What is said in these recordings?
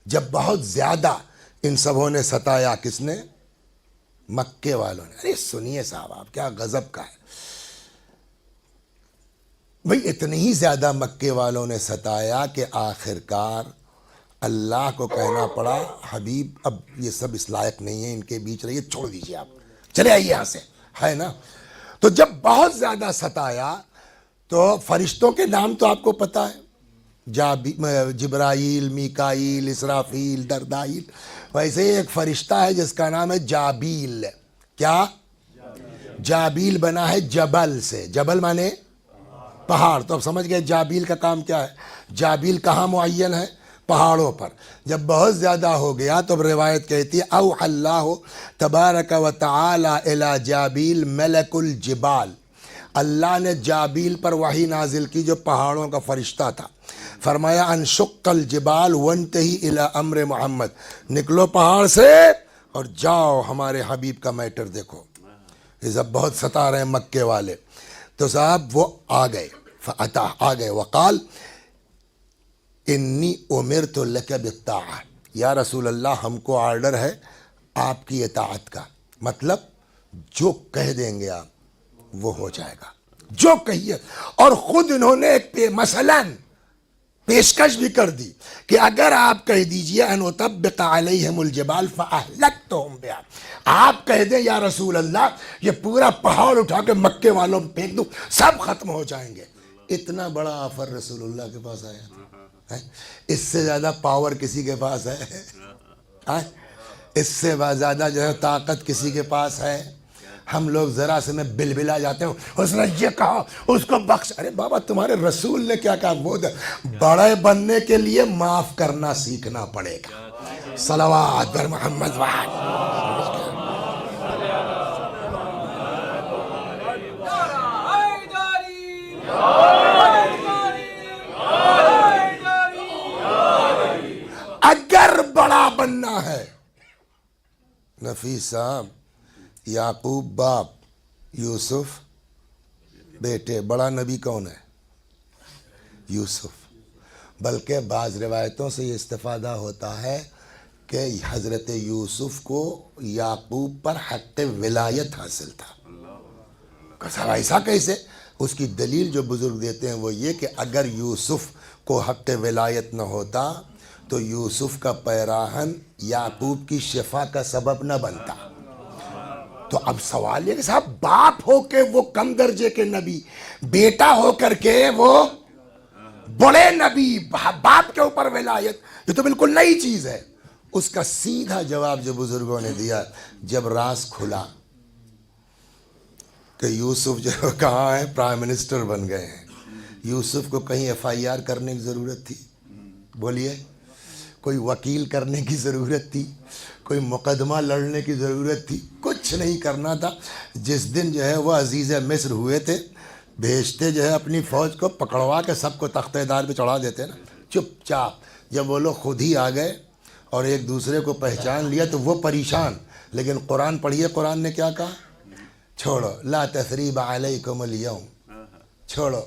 جب بہت زیادہ ان سبوں نے ستایا، کس نے؟ مکے والوں نے۔ ارے سنیے صاحب، آپ کیا غضب کا ہے بھئی، اتنی ہی زیادہ مکے والوں نے ستایا کہ آخرکار اللہ کو کہنا پڑا حبیب اب یہ سب اس لائق نہیں ہے، ان کے بیچ رہیے، چھوڑ دیجیے، آپ چلے آئیے یہاں سے، ہے نا۔ تو جب بہت زیادہ ستایا تو فرشتوں کے نام تو آپ کو پتہ ہے، جبرائیل، میکائیل، اسرافیل، دردائیل۔ ویسے ہی ایک فرشتہ ہے جس کا نام ہے جابیل۔ کیا؟ جابیل بنا ہے جبل سے، جبل مانے پہاڑ، تو اب سمجھ گئے جابیل کا کام کیا ہے۔ جابیل کہاں معین ہے؟ پہاڑوں پر۔ جب بہت زیادہ ہو گیا تو اب روایت کہتی ہے اوحى اللہ تبارک و تعالی الی جابیل ملک الجبال، اللہ نے جابیل پر وحی نازل کی جو پہاڑوں کا فرشتہ تھا، فرمایا انشق الجبال وانتہی الی امر محمد، نکلو پہاڑ سے اور جاؤ ہمارے حبیب کا میٹر دیکھو۔ یہ سب بہت ستا رہے ہیں مکے والے، تو صاحب وہ آ گئے، فأتى آ گئے، وقال انی امرت لک بالطاعہ، یا رسول اللہ ہم کو آرڈر ہے آپ کی اطاعت کا، مطلب جو کہہ دیں گے آپ وہ ہو جائے گا، جو کہیے۔ اور خود انہوں نے ایک مثلاً پیشکش بھی کر دی کہ اگر آپ کہہ دیجئے ان اطبق علیہم الجبال فاہلکتہم بہا، آپ کہہ دیں یا رسول اللہ یہ پورا پہاڑ اٹھا کے مکے والوں میں پھینک دوں، سب ختم ہو جائیں گے۔ اتنا بڑا آفر رسول اللہ کے پاس آیا تھا، اس سے زیادہ پاور کسی کے پاس ہے؟ اس سے زیادہ جو ہے طاقت کسی کے پاس ہے؟ ہم لوگ ذرا سے میں بلبلا جاتے ہیں، اس نے یہ کہا اس کو بخش۔ ارے بابا تمہارے رسول نے کیا کہا؟ وہ بڑے بننے کے لیے معاف کرنا سیکھنا پڑے گا۔ صلوات بر محمد وعد۔ اگر بڑا بننا ہے، نفیس صاحب، یعقوب باپ، یوسف بیٹے، بڑا نبی کون ہے؟ یوسف۔ بلکہ بعض روایتوں سے یہ استفادہ ہوتا ہے کہ حضرت یوسف کو یعقوب پر حق ولایت حاصل تھا۔ صاحب ایسا کیسے؟ اس کی دلیل جو بزرگ دیتے ہیں وہ یہ کہ اگر یوسف کو حق ولایت نہ ہوتا تو یوسف کا پیراہن یعقوب کی شفا کا سبب نہ بنتا۔ تو اب سوال یہ کہ صاحب باپ ہو کے وہ کم درجے کے نبی، بیٹا ہو کر کے وہ بڑے نبی، باپ کے اوپر ولایت، یہ تو بالکل نئی چیز ہے۔ اس کا سیدھا جواب جو بزرگوں نے دیا جب راز کھلا کہ یوسف جو کہاں ہے، پرائم منسٹر بن گئے ہیں، یوسف کو کہیں ایف آئی آر کرنے کی ضرورت تھی؟ بولیے، کوئی وکیل کرنے کی ضرورت تھی؟ کوئی مقدمہ لڑنے کی ضرورت تھی؟ کچھ نہیں کرنا تھا۔ جس دن جو ہے وہ عزیز مصر ہوئے تھے، بھیجتے جو ہے اپنی فوج کو، پکڑوا کے سب کو تختہ دار پہ چڑھا دیتے نا، چپ چاپ۔ جب وہ لوگ خود ہی آ گئے اور ایک دوسرے کو پہچان لیا تو وہ پریشان۔ لیکن قرآن پڑھیے، قرآن نے کیا کہا؟ چھوڑو، لا تثریب علیکم اليوم، چھوڑو،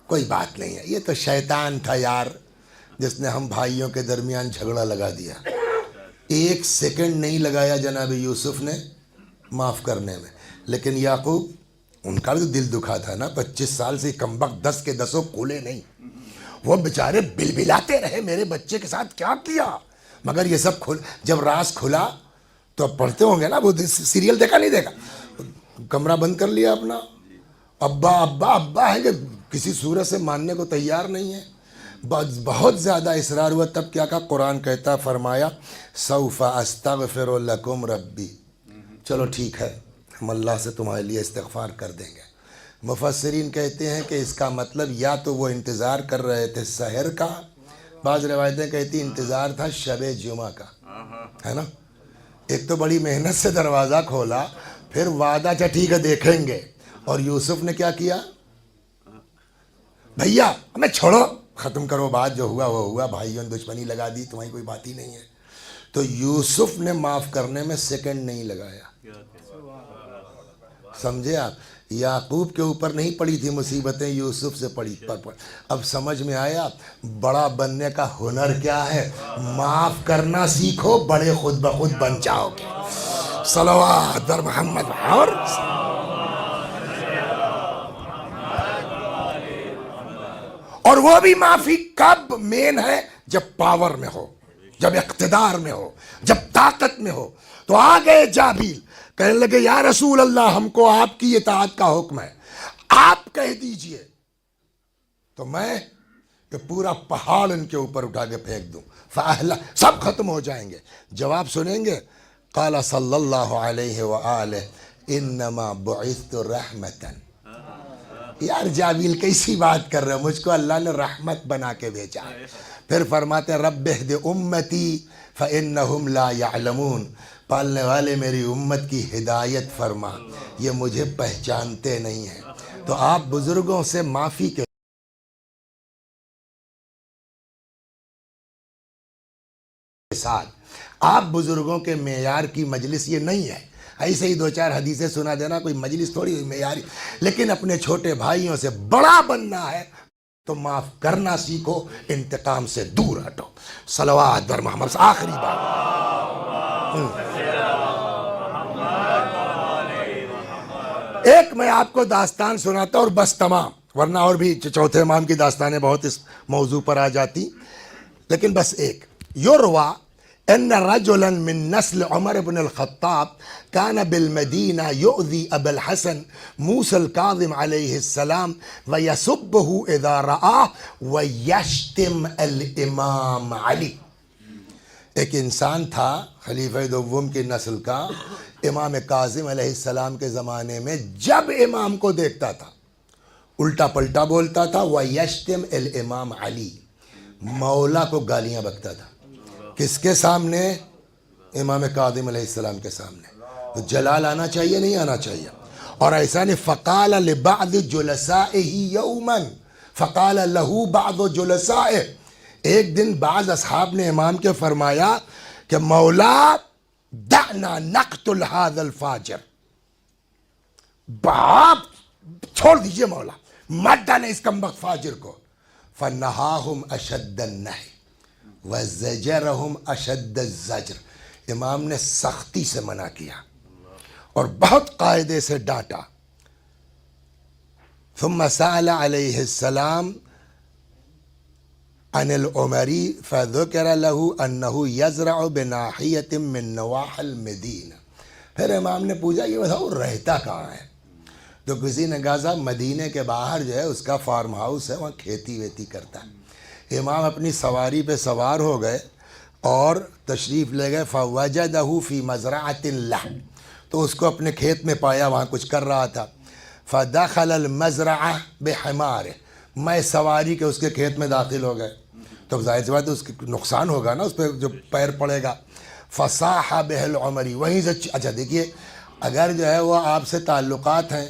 کوئی بات نہیں ہے۔ یہ تو شیطان تھا یار، جس نے ہم بھائیوں کے درمیان جھگڑا لگا دیا۔ ایک سیکنڈ نہیں لگایا جناب یوسف نے معاف کرنے میں۔ لیکن یعقوب، ان کا بھی دل دکھا تھا نا، 25 سال سے کمبخت 10 کے 10 کھولے نہیں، وہ بیچارے بلبلاتے رہے میرے بچے کے ساتھ کیا کیا۔ مگر یہ سب جب راز کھلا تو اب پڑھتے ہوں گے نا، وہ سیریل دیکھا نہیں دیکھا، کمرہ بند کر لیا اپنا، ابا ابا ابا ہے کہ کسی صورت سے ماننے کو تیار نہیں ہے۔ بہت زیادہ اصرار ہوا، تب کیا کہا؟ قرآن کہتا، فرمایا سوف استغفر لکم ربی، چلو ٹھیک ہے ہم اللہ سے تمہارے لیے استغفار کر دیں گے۔ مفسرین کہتے ہیں کہ اس کا مطلب یا تو وہ انتظار کر رہے تھے سحر کا، بعض روایتیں کہتی انتظار تھا شب جمعہ کا، ہے نا۔ ایک تو بڑی محنت سے دروازہ کھولا، پھر وعدہ چا ٹھیک ہے دیکھیں گے، اور یوسف نے کیا کیا؟ بھیا ہمیں چھوڑو، ختم کرو بات، جو ہوا وہ ہوا، بھائیوں نے دشمنی لگا دی، تمہاری کوئی بات ہی نہیں ہے۔ تو یوسف نے معاف کرنے میں سیکنڈ نہیں لگایا۔ سمجھے آپ؟ یعقوب کے اوپر نہیں پڑی تھی مصیبتیں، یوسف سے پڑی پر۔ اب سمجھ میں آیا بڑا بننے کا ہنر کیا ہے؟ معاف کرنا سیکھو، بڑے خود بخود بن جاؤ گے۔ صلوات بر محمد۔ اور وہ بھی معافی کب مین ہے؟ جب پاور میں ہو، جب اقتدار میں ہو، جب طاقت میں ہو۔ تو آ گئے جابیل، کہنے لگے یا رسول اللہ ہم کو آپ کی اطاعت کا حکم ہے، آپ کہہ دیجئے تو میں کہ پورا پہاڑ ان کے اوپر اٹھا کے پھینک دوں، سب ختم ہو جائیں گے۔ جواب سنیں گے، قال صلی اللہ علیہ وآلہ انما بعثت رحمتا۔ یار جابیل کیسی بات کر رہے ہو، مجھ کو اللہ نے رحمت بنا کے بھیجا ہے۔ پھر فرماتے رب اہد امتی فانہم لا یعلمون، پالنے والے میری امت کی ہدایت فرما، یہ مجھے پہچانتے نہیں ہیں۔ تو آپ بزرگوں سے معافی کے ساتھ، آپ بزرگوں کے معیار کی مجلس یہ نہیں ہے ایسے ہی دو چار حدیثیں سنا دینا، کوئی مجلس تھوڑی ہوئی معیاری، لیکن اپنے چھوٹے بھائیوں سے بڑا بننا ہے تو معاف کرنا سیکھو، انتقام سے دور ہٹو۔ صلوات بر محمد۔ آخری بات، ایک میں آپ کو داستان سناتا اور بس تمام، ورنہ اور بھی چوتھے امام کی داستانیں بہت اس موضوع پر آ جاتی، لیکن بس ایک۔ یروى ان رجلا من نسل عمر بن الخطاب كان بالمدینہ یؤذی ابا الحسن موسى الكاظم علیہ السلام ویسبه اذا رآه ویشتم الامام علی۔ ایک انسان تھا خلیفہ دوم کی نسل کا، امام کاظم علیہ السلام کے زمانے میں جب امام کو دیکھتا تھا الٹا پلٹا بولتا تھا، وَيَشْتِمْ الامام علی، مولا کو گالیاں بکتا تھا۔ کس کے سامنے؟ امام کاظم علیہ السلام کے سامنے۔ تو جلال آنا چاہیے نہیں آنا چاہیے؟ اور ایسا نہیں، فقال لبعض جلسائه یوما، فقال له بعض جلسائه، ایک دن بعض اصحاب نے امام کے فرمایا کہ مولا دعنا نقتل هذا الفاجر، باپ چھوڑ دیجئے مولا، مت ڈالیں اس کمبخت فاجر کو۔ فنہاہم اشد النہی وزجرہم اشد الزجر، امام نے سختی سے منع کیا اور بہت قاعدے سے ڈانٹا۔ ثم سأل علیہ السلام عن العمری فذکر له انه یزرع بناحیۃ من نواحی المدینہ، پھر امام نے پوچھا یہ بتاؤ رہتا کہاں ہے؟ تو کسی نے کہا صاحب مدینے کے باہر جو ہے اس کا فارم ہاؤس ہے، وہاں کھیتی ویتی کرتا ہے۔ امام اپنی سواری پہ سوار ہو گئے اور تشریف لے گئے، فوجدہ فی مزرعۃ لہ، تو اس کو اپنے کھیت میں پایا، وہاں کچھ کر رہا تھا۔ فدخل المزرعہ بحمارہ، میں سواری کے اس کے کھیت میں داخل ہو گئے، تو ظاہر سی بات ہے اس کے نقصان ہوگا نا، اس پہ جو پیر پڑے گا۔ فصاح بہ العمری، وہیں سے اچھا دیکھیے، اگر جو ہے وہ آپ سے تعلقات ہیں،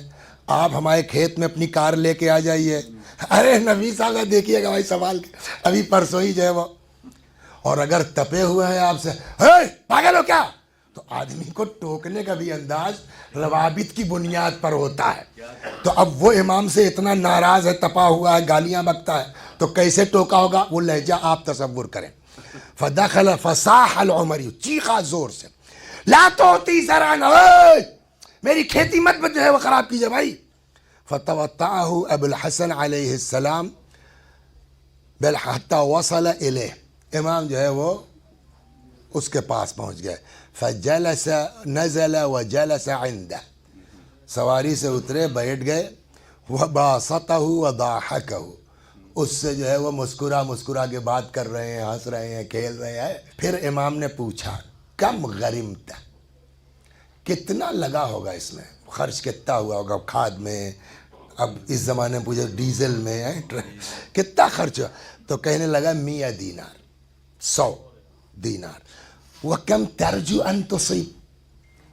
آپ ہمارے کھیت میں اپنی کار لے کے آ جائیے، ارے نبی صاحب دیکھیے گا بھائی سوال ابھی پرسوں ہی جو ہے وہ، اور اگر تپے ہوئے ہیں آپ سے، پاگل ہو کیا، تو آدمی کو ٹوکنے کا بھی انداز روابط کی بنیاد پر ہوتا ہے۔ تو اب وہ امام سے اتنا ناراض ہے، تپا ہوا ہے، گالیاں بکتا ہے، تو کیسے ٹوکا ہوگا وہ لہجہ آپ تصور کریں۔ فدخل فصاح العمری، چیخا زور سے، لا توتی زرعنا، میری کھیتی مت جو ہے وہ خراب کیجئے بھائی۔ فتوطعہ ابو الحسن علیہ السلام حتی وصل الیہ، امام جو ہے وہ اس کے پاس پہنچ گئے۔ فجلس نزل وجلس عنده، سواری سے اترے بیٹھ گئے، وباسطہ وضاحکہ، اس سے جو ہے وہ مسکرا کے بات کر رہے ہیں، ہنس رہے ہیں، کھیل رہے ہیں۔ پھر امام نے پوچھا کم غرمت، کتنا لگا ہوگا اس میں، خرچ کتنا ہوا ہوگا کھاد میں، اب اس زمانے میں پوچھا ڈیزل میں کتنا خرچ ہوا، تو کہنے لگا 100 دینار، 100 دینار۔ وَكَمْ تَرْجُو أَن تُصِيب،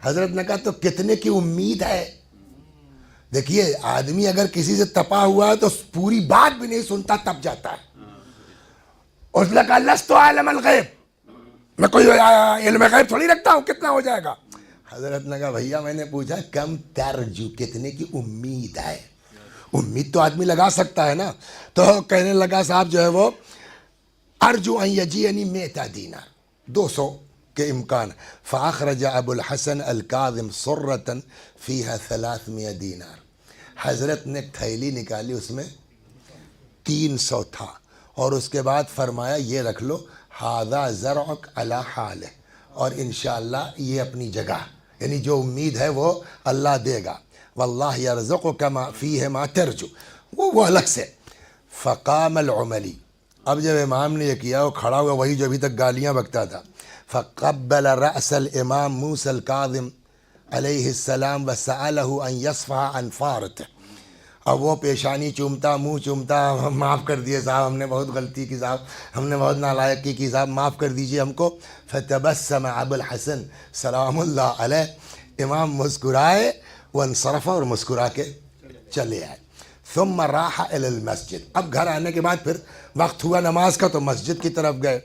حضرت نے کہا تو کتنے کی امید ہے؟ دیکھیے آدمی اگر کسی سے تپا ہوا ہے تو پوری بات بھی نہیں سنتا، تپ جاتا ہے۔ اس نے کہا لست عالم الغیب، میں کوئی علم غیب تھوڑی رکھتا ہوں کتنا ہو جائے گا۔ حضرت نے کہا بھیا میں نے پوچھا کم ترجو، کتنے کی امید ہے؟ امید تو آدمی لگا سکتا ہے نا. تو کہنے لگا صاحب جو ہے وہ ارجو ان یجینی 100 دینار، 200 کے امکان. فاخرج ابو الحسن الکاظم سرۃ فیہا 300 دینار. حضرت نے ایک تھیلی نکالی، اس میں 300 تھا، اور اس کے بعد فرمایا یہ رکھ لو، ھذا زرعک علی حالہ، اور انشاءاللہ یہ اپنی جگہ، یعنی جو امید ہے وہ اللہ دے گا. واللہ یرزقک ما فیہ ما ترجو، وہ الگ سے. فقام العملی، اب جب امام نے یہ کیا وہ کھڑا ہوا، وہی جو ابھی تک گالیاں بکتا تھا. فقبل رأس الامام موسیٰ الکاظم علیہ السلام وسألہ ان یصفح عن فارته. اب وہ پیشانی چومتا، منہ چومتا، معاف کر دیے صاحب، ہم نے بہت غلطی کی صاحب، ہم نے بہت نالائقی کی صاحب، معاف کر دیجئے ہم کو. فتبسم ابو الحسن سلام اللہ علیہ، امام مسکرائے، وانصرف، اور مسکرا کے چلے آئے. ثم راح الى المسجد، اب گھر آنے کے بعد پھر وقت ہوا نماز کا تو مسجد کی طرف گئے.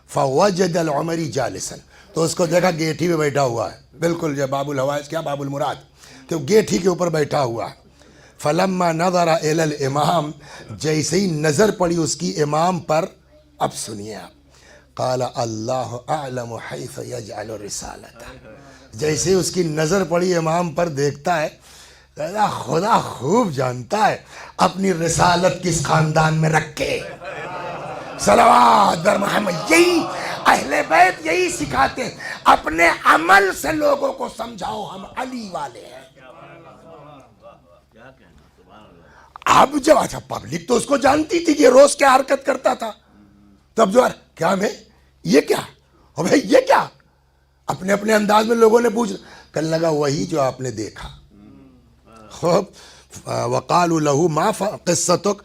فوجد العمری جالسا، تو اس کو دیکھا گیٹھی پہ بیٹھا ہوا ہے، بالکل جو باب الحوائج، کیا باب المراد، کہ وہ گیٹھی کے اوپر بیٹھا ہوا ہے. فلما نظر الى الامام، جیسے ہی نظر پڑی اس کی امام پر، اب سنیے آپ، قال اللہ اعلم حیث یجعل رسالتہ. جیسے ہی اس کی نظر پڑی امام پر، دیکھتا ہے خدا خوب جانتا ہے اپنی رسالت کس خاندان میں رکھے. صلوات بر محمد. یہی اہل بیت یہی سکھاتے ہیں، اپنے عمل سے لوگوں کو سمجھاؤ ہم علی والے ہیں. اب جب اچھا پبلک تو اس کو جانتی تھی کہ روز کیا حرکت کرتا تھا، تب جو کیا میں یہ کیا، اور بھائی یہ کیا، اپنے اپنے انداز میں لوگوں نے پوچھ، کہنے لگا وہی جو آپ نے دیکھا. خوب. وقالوا له ما قصتك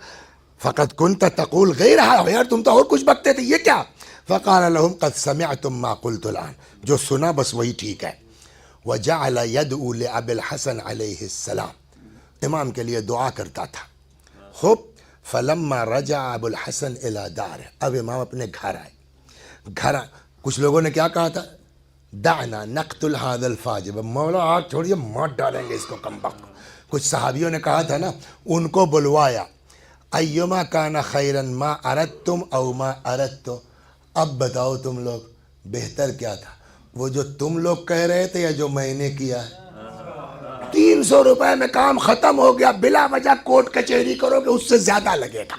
فقد كنت تقول غيرها، یار تم تو اور کچھ بکتے تھے، یہ کیا. فقال لهم قد سمعتم ما قلت الان، جو سنا بس وہی ٹھیک ہے. وجعل يدعو لأبي الحسن علیہ السلام، امام کے لیے دعا کرتا تھا. خوب. فلما رجع ابو الحسن الى داره، اب امام اپنے گھر آئے. کچھ لوگوں نے کیا کہا تھا، دعنا نقتل هذا الفاجر، مولا آگ چھوڑیے مار ڈالیں گے اس کو کمبخت. کچھ صحابیوں نے کہا تھا نا، ان کو بلوایا. ایما کان خیرا ما اردتم او ما اردت، اب بتاؤ تم لوگ بہتر کیا تھا، وہ جو تم لوگ کہہ رہے تھے یا جو میں نے کیا ہے. 300 روپے میں کام ختم ہو گیا، بلا وجہ کوٹ کچہری کرو گے اس سے زیادہ لگے گا.